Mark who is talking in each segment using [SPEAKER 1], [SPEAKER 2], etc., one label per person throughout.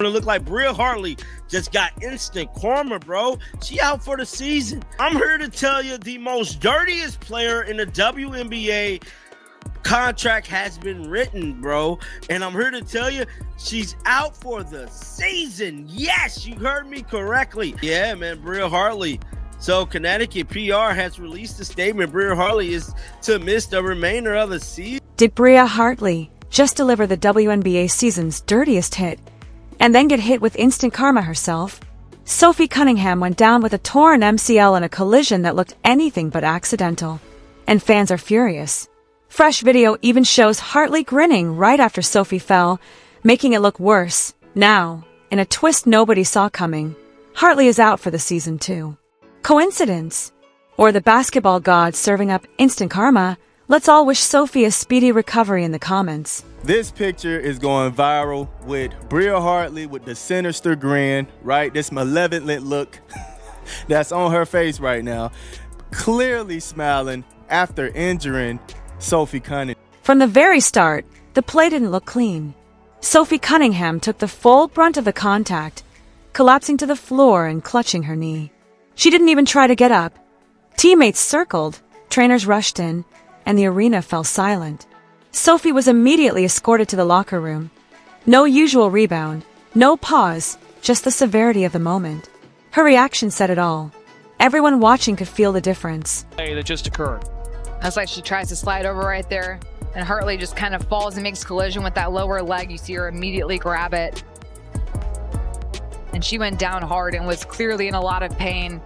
[SPEAKER 1] It looked like Bria Hartley just got instant karma, bro. She out for the season. I'm here to tell you the most dirtiest player in the WNBA contract has been written, bro. And I'm here to tell you she's out for the season. Yes, you heard me correctly. Yeah, man, Bria Hartley. So Connecticut PR has released a statement. Bria Hartley is to miss the remainder of the season.
[SPEAKER 2] Did Bria Hartley just deliver the WNBA season's dirtiest hit and then get hit with instant karma herself? Sophie Cunningham went down with a torn MCL in a collision that looked anything but accidental, and fans are furious. Fresh video even shows Hartley grinning right after Sophie fell, making it look worse. Now, in a twist nobody saw coming, Hartley is out for the season too. Coincidence? Or the basketball gods serving up instant karma? Let's all wish Sophie a speedy recovery in the comments.
[SPEAKER 3] This picture is going viral with Bria Hartley with the sinister grin, right? This malevolent look that's on her face right now, clearly smiling after injuring Sophie Cunningham.
[SPEAKER 2] From the very start, the play didn't look clean. Sophie Cunningham took the full brunt of the contact, collapsing to the floor and clutching her knee. She didn't even try to get up. Teammates circled, trainers rushed in, and the arena fell silent. Sophie was immediately escorted to the locker room. No usual rebound, no pause, just the severity of the moment. Her reaction said it all. Everyone watching could feel the difference.
[SPEAKER 4] That just occurred.
[SPEAKER 5] That's like she tries to slide over right there, and Hartley just kind of falls and makes collision with that lower leg. You see her immediately grab it. And she went down hard and was clearly in a lot of pain.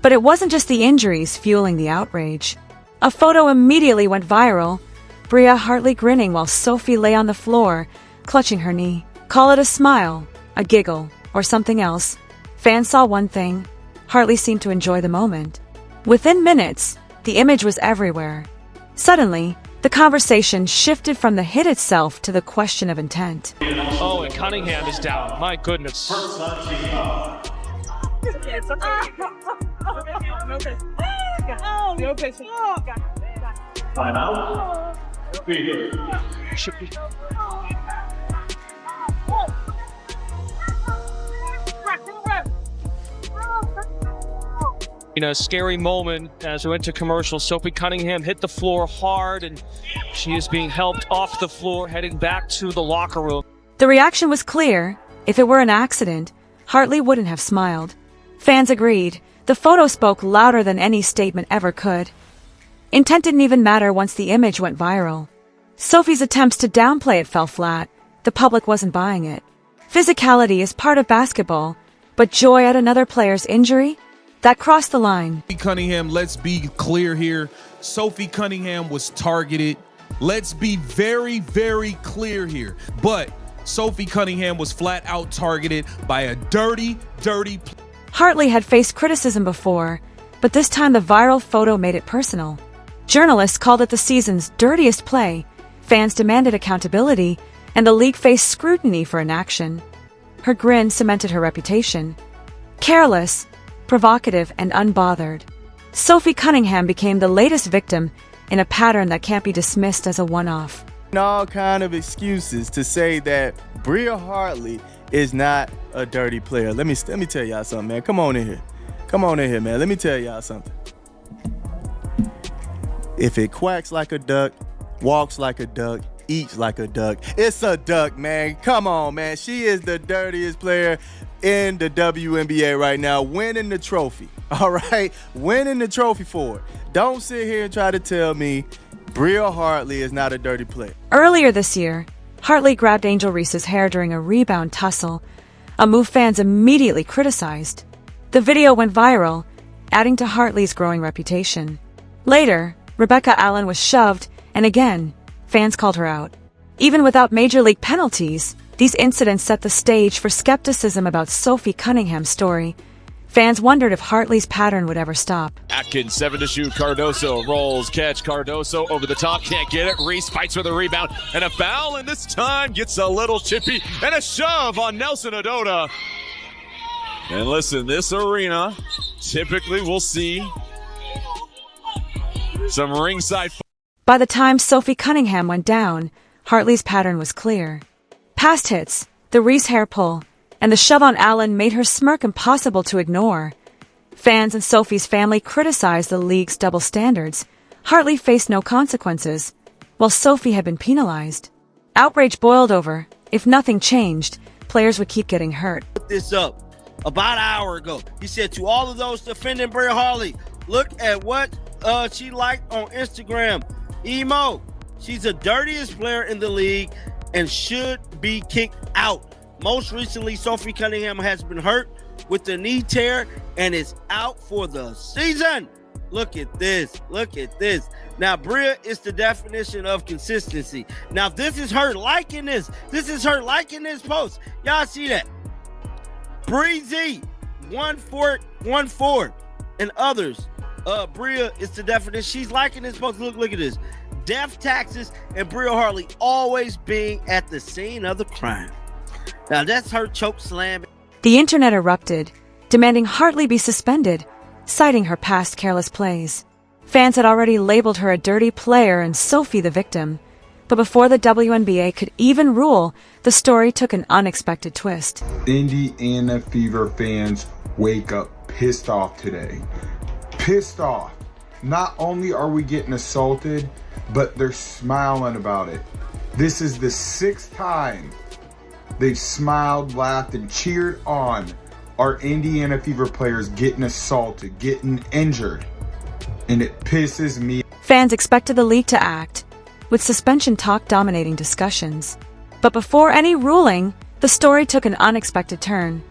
[SPEAKER 2] But it wasn't just the injuries fueling the outrage. A photo immediately went viral. Bria Hartley grinning while Sophie lay on the floor, clutching her knee. Call it a smile, a giggle, or something else. Fans saw one thing. Hartley seemed to enjoy the moment. Within minutes, the image was everywhere. Suddenly, the conversation shifted from the hit itself to the question of intent.
[SPEAKER 4] Oh, and Cunningham is down. My goodness.
[SPEAKER 6] Timeout.
[SPEAKER 4] Should be. Scary moment as we went to commercial. Sophie Cunningham hit the floor hard, and she is being helped off the floor, heading back to the locker room.
[SPEAKER 2] The reaction was clear. If it were an accident, Hartley wouldn't have smiled. Fans agreed. The photo spoke louder than any statement ever could. Intent didn't even matter once the image went viral. Sophie's attempts to downplay it fell flat. The public wasn't buying it. Physicality is part of basketball, but joy at another player's injury? That crossed the line.
[SPEAKER 7] Sophie Cunningham, let's be clear here. Sophie Cunningham was targeted. Let's be very, very clear here. But Sophie Cunningham was flat out targeted by a dirty
[SPEAKER 2] Hartley had faced criticism before, but this time the viral photo made it personal. Journalists called it the season's dirtiest play. Fans demanded accountability, and the league faced scrutiny for inaction. Her grin cemented her reputation. Careless, provocative, and unbothered, Sophie Cunningham became the latest victim in a pattern that can't be dismissed as a one-off.
[SPEAKER 3] All kind of excuses to say that Bria Hartley is not a dirty player. Let me tell y'all something, man. Come on in here, man. Let me tell y'all something. If it quacks like a duck, walks like a duck, eats like a duck, it's a duck, man. Come on, man. She is the dirtiest player in the WNBA right now, winning the trophy. All right? Winning the trophy for it. Don't sit here and try to tell me Bria Hartley is not a dirty player.
[SPEAKER 2] Earlier this year, Hartley grabbed Angel Reese's hair during a rebound tussle, a move fans immediately criticized. The video went viral, adding to Hartley's growing reputation. Later, Rebecca Allen was shoved, and again, fans called her out. Even without major league penalties, these incidents set the stage for skepticism about Sophie Cunningham's story. Fans wondered if Hartley's pattern would ever stop.
[SPEAKER 8] Atkins, 7 to shoot. Cardoso rolls, catch. Cardoso over the top, can't get it. Reese fights for the rebound, and a foul, and this time gets a little chippy, and a shove on Nelson Adota. And listen, this arena, typically we'll see some ringside.
[SPEAKER 2] By the time Sophie Cunningham went down, Hartley's pattern was clear. Past hits, the Reese hair pull, and the shove on Allen made her smirk impossible to ignore. Fans and Sophie's family criticized the league's double standards. Hartley faced no consequences, while Sophie had been penalized. Outrage boiled over. If nothing changed, players would keep getting hurt.
[SPEAKER 1] Put this up about an hour ago. He said to all of those defending Bria Hartley, look at what she liked on Instagram. Emo, she's the dirtiest player in the league and should be kicked out. Most recently, Sophie Cunningham has been hurt with the knee tear and is out for the season. Look at this. Look at this. Now, Bria is the definition of consistency. Now, this is her liking this. This is her liking this post. Y'all see that? Breezy, 1414, and others. Bria is the definition. She's liking this post. Look at this. Death taxes and Bria Hartley always being at the scene of the crime. Now, that's her choke slam.
[SPEAKER 2] The internet erupted, demanding Hartley be suspended, citing her past careless plays. Fans had already labeled her a dirty player and Sophie the victim. But before the WNBA could even rule, the story took an unexpected twist.
[SPEAKER 6] Indiana Fever fans wake up pissed off today. Pissed off. Not only are we getting assaulted, but they're smiling about it. This is the 6th time they've smiled, laughed, and cheered on our Indiana Fever players getting assaulted, getting injured. And it pisses me.
[SPEAKER 2] Fans expected the league to act, with suspension talk dominating discussions. But before any ruling, the story took an unexpected turn.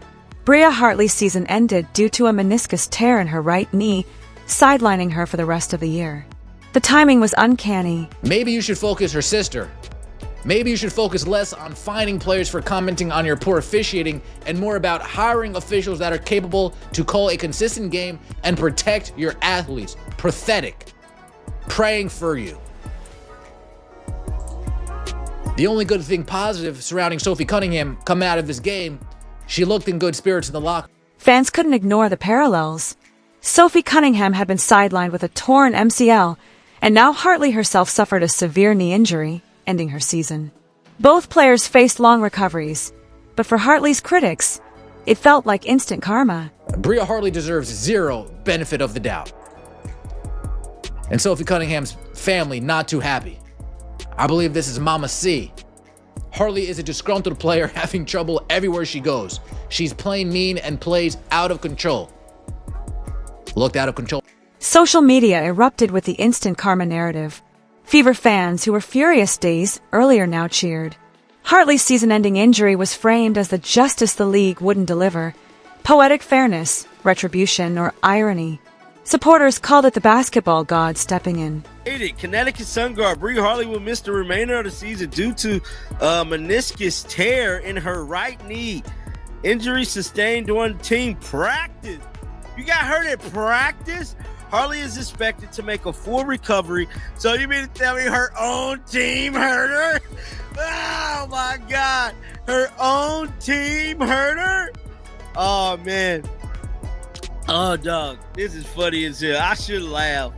[SPEAKER 2] Bria Hartley's season ended due to a meniscus tear in her right knee, sidelining her for the rest of the year. The timing was uncanny.
[SPEAKER 9] Maybe you should focus her sister. Maybe you should focus less on fining players for commenting on your poor officiating and more about hiring officials that are capable to call a consistent game and protect your athletes. Pathetic. Praying for you. The only good thing positive surrounding Sophie Cunningham coming out of this game, she looked in good spirits in the locker.
[SPEAKER 2] Fans couldn't ignore the parallels. Sophie Cunningham had been sidelined with a torn MCL, and now Hartley herself suffered a severe knee injury, ending her season. Both players faced long recoveries, but for Hartley's critics, it felt like instant karma.
[SPEAKER 9] Bria Hartley deserves zero benefit of the doubt. And Sophie Cunningham's family not too happy. I believe this is Mama C. Hartley is a disgruntled player having trouble everywhere she goes. She's playing mean and plays out of control. Looked out of control.
[SPEAKER 2] Social media erupted with the instant karma narrative. Fever fans who were furious days earlier now cheered. Hartley's season-ending injury was framed as the justice the league wouldn't deliver. Poetic fairness, retribution, or irony. Supporters called it the basketball god stepping in.
[SPEAKER 1] Connecticut Sun guard Bria Hartley will miss the remainder of the season due to a meniscus tear in her right knee. Injury sustained during team practice. You got hurt at practice? Hartley is expected to make a full recovery. So you mean to tell me her own team hurt her? Oh my God. Her own team hurt her? Oh man. Oh dog. This is funny as hell. I should laugh.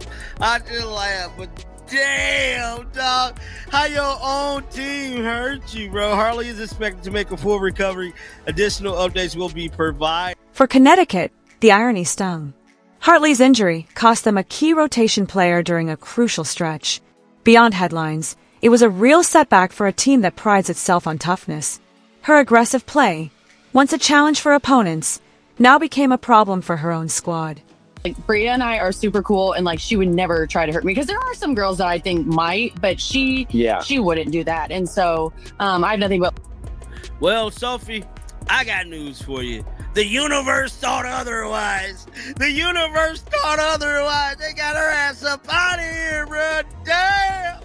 [SPEAKER 1] But damn, dog. How your own team hurt you, bro? Hartley is expected to make a full recovery. Additional updates will be provided.
[SPEAKER 2] For Connecticut, the irony stung. Hartley's injury cost them a key rotation player during a crucial stretch. Beyond headlines, it was a real setback for a team that prides itself on toughness. Her aggressive play, once a challenge for opponents, now became a problem for her own squad.
[SPEAKER 10] Like, Bria and I are super cool, and like she would never try to hurt me, because there are some girls that I think might, but she wouldn't do that. And so I have nothing but.
[SPEAKER 1] Well, Sophie, I got news for you. The universe thought otherwise. The universe thought otherwise. They got her ass up out of here, bro. Damn.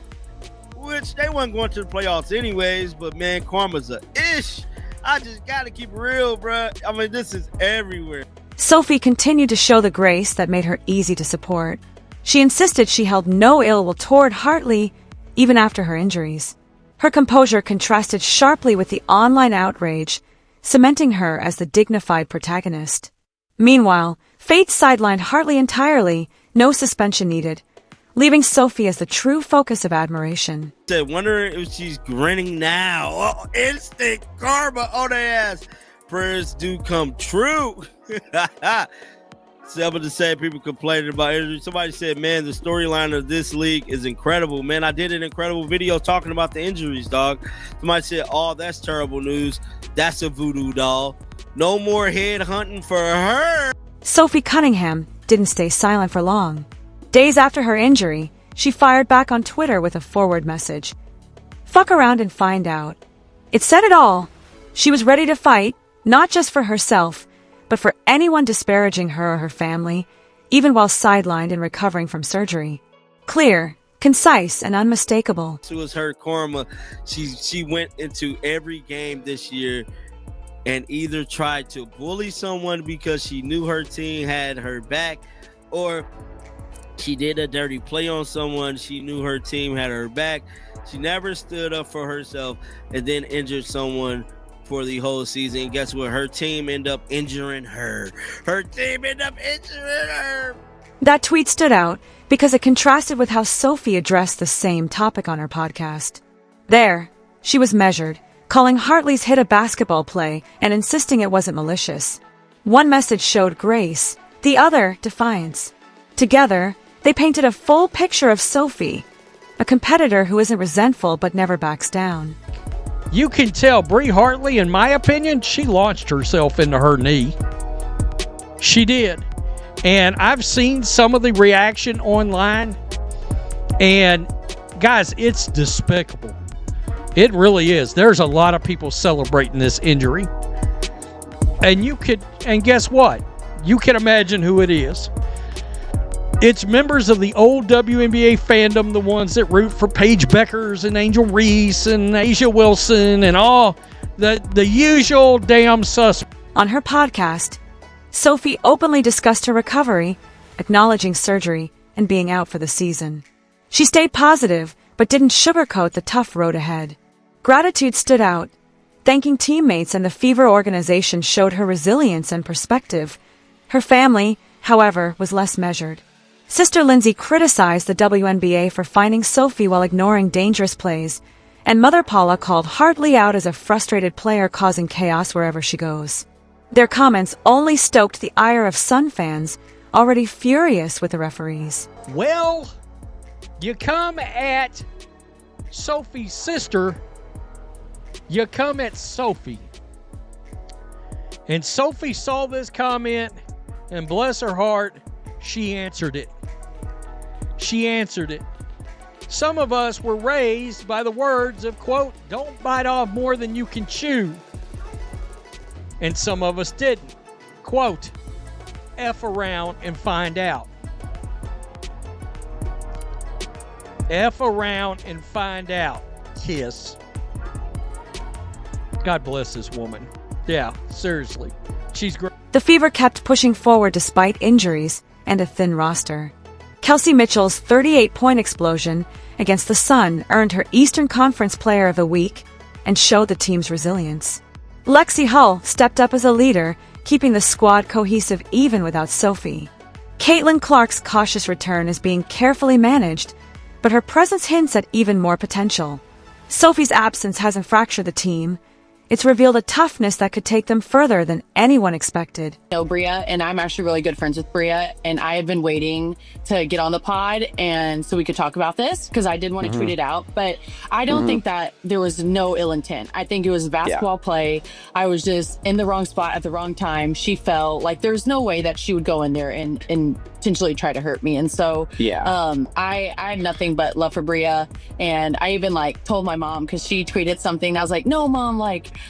[SPEAKER 1] Which they wasn't going to the playoffs anyways, but man, karma's a ish. I just got to keep it real, bro. I mean, this is everywhere.
[SPEAKER 2] Sophie continued to show the grace that made her easy to support. She insisted she held no ill will toward Hartley, even after her injuries. Her composure contrasted sharply with the online outrage, cementing her as the dignified protagonist. Meanwhile, fate sidelined Hartley entirely, no suspension needed, leaving Sophie as the true focus of admiration.
[SPEAKER 1] Wondering if she's grinning now. Oh, instant karma on her ass. prayers do come true. Some of the same people complaining about injuries. Somebody said, man, the storyline of this league is incredible. Man, I did an incredible video talking about the injuries, dog. Somebody said, oh, that's terrible news. That's a voodoo doll. No more head hunting for her.
[SPEAKER 2] Sophie Cunningham didn't stay silent for long. Days after her injury, she fired back on Twitter with a forward message. Fuck around and find out. It said it all. She was ready to fight, not just for herself, but for anyone disparaging her or her family, even while sidelined and recovering from surgery. Clear, concise, and unmistakable.
[SPEAKER 1] It was her karma. She went into every game this year and either tried to bully someone because she knew her team had her back, or she did a dirty play on someone she knew her team had her back. She never stood up for herself and then injured someone for the whole season. And guess what? Her team ended up injuring her.
[SPEAKER 2] That tweet stood out because it contrasted with how Sophie addressed the same topic on her podcast. There, she was measured, calling Hartley's hit a basketball play and insisting it wasn't malicious. One message showed grace, the other defiance. Together, they painted a full picture of Sophie, a competitor who isn't resentful but never backs down.
[SPEAKER 11] You can tell Bria Hartley, in my opinion, she launched herself into her knee. She did. And I've seen some of the reaction online, and guys, it's despicable. It really is. There's a lot of people celebrating this injury. And guess what? You can imagine who it is. It's members of the old WNBA fandom, the ones that root for Paige Beckers and Angel Reese and Asia Wilson and all the usual damn suspects.
[SPEAKER 2] On her podcast, Sophie openly discussed her recovery, acknowledging surgery and being out for the season. She stayed positive, but didn't sugarcoat the tough road ahead. Gratitude stood out. Thanking teammates and the Fever organization showed her resilience and perspective. Her family, however, was less measured. Sister Lindsay criticized the WNBA for finding Sophie while ignoring dangerous plays, and Mother Paula called Hartley out as a frustrated player causing chaos wherever she goes. Their comments only stoked the ire of Sun fans, already furious with the referees.
[SPEAKER 11] Well, you come at Sophie's sister, you come at Sophie. And Sophie saw this comment, and bless her heart, she answered it. She answered it. Some of us were raised by the words of, quote, don't bite off more than you can chew. And some of us didn't. Quote, F around and find out. F around and find out. Kiss. God bless this woman. Yeah, seriously. She's great.
[SPEAKER 2] The Fever kept pushing forward despite injuries and a thin roster. Kelsey Mitchell's 38-point explosion against the Sun earned her Eastern Conference Player of the Week and showed the team's resilience. Lexi Hull stepped up as a leader, keeping the squad cohesive even without Sophie. Caitlin Clark's cautious return is being carefully managed, but her presence hints at even more potential. Sophie's absence hasn't fractured the team. It's revealed a toughness that could take them further than anyone expected.
[SPEAKER 10] I know Bria, and I'm actually really good friends with Bria, and I have been waiting to get on the pod and so we could talk about this because I did want to tweet it out, but I don't think that there was no ill intent. I think it was basketball play. I was just in the wrong spot at the wrong time. She fell. Like, there's no way that she would go in there and potentially try to hurt me. And so I had nothing but love for Bria, and I even told my mom because she tweeted something. I was like, no, Mom,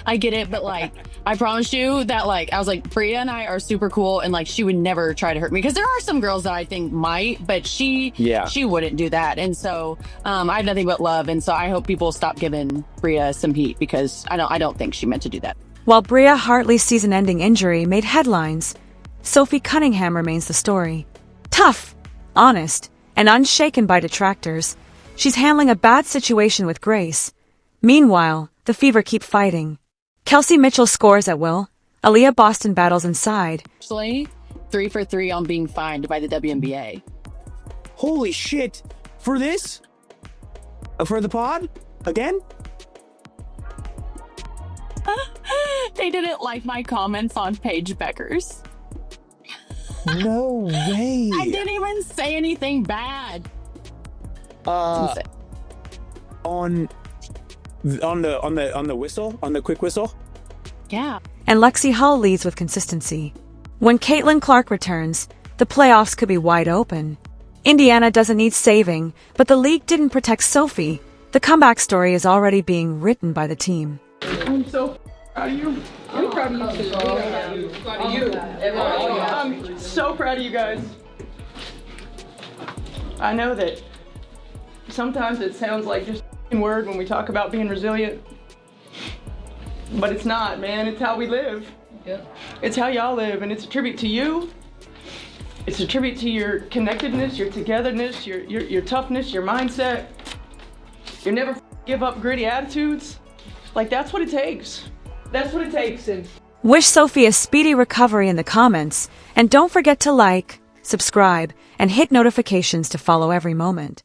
[SPEAKER 10] I get it, but I promise you that I was like, Bria and I are super cool, and she would never try to hurt me because there are some girls that I think might, but she wouldn't do that. And so I have nothing but love, and so I hope people stop giving Bria some heat because I don't think she meant to do that.
[SPEAKER 2] While Bria Hartley's season-ending injury made headlines, Sophie Cunningham remains the story. Tough, honest, and unshaken by detractors, she's handling a bad situation with grace. Meanwhile, the Fever keep fighting. Kelsey Mitchell scores at will. Aaliyah Boston battles inside.
[SPEAKER 10] Actually, 3 for 3 on being fined by the WNBA.
[SPEAKER 12] Holy shit. For this? For the pod? Again?
[SPEAKER 10] They didn't like my comments on Paige Becker's.
[SPEAKER 12] No way.
[SPEAKER 10] I didn't even say anything bad.
[SPEAKER 12] On the whistle, on the quick whistle.
[SPEAKER 10] Yeah.
[SPEAKER 2] And Lexi Hull leads with consistency. When Caitlin Clark returns, the playoffs could be wide open. Indiana doesn't need saving, but the league didn't protect Sophie. The comeback story is already being written by the team.
[SPEAKER 13] I'm so proud of you. I'm proud of you too. I'm so proud of you guys. I know that sometimes it sounds like just a word when we talk about being resilient, but it's not, man. It's how we live. Yeah. It's how y'all live, and it's a tribute to you. It's a tribute to your connectedness, your togetherness, your toughness, your mindset. You never give up gritty attitudes. Like, that's what it takes. That's what it takes. And
[SPEAKER 2] Wish Sophie a speedy recovery in the comments, and don't forget to like, subscribe, and hit notifications to follow every moment.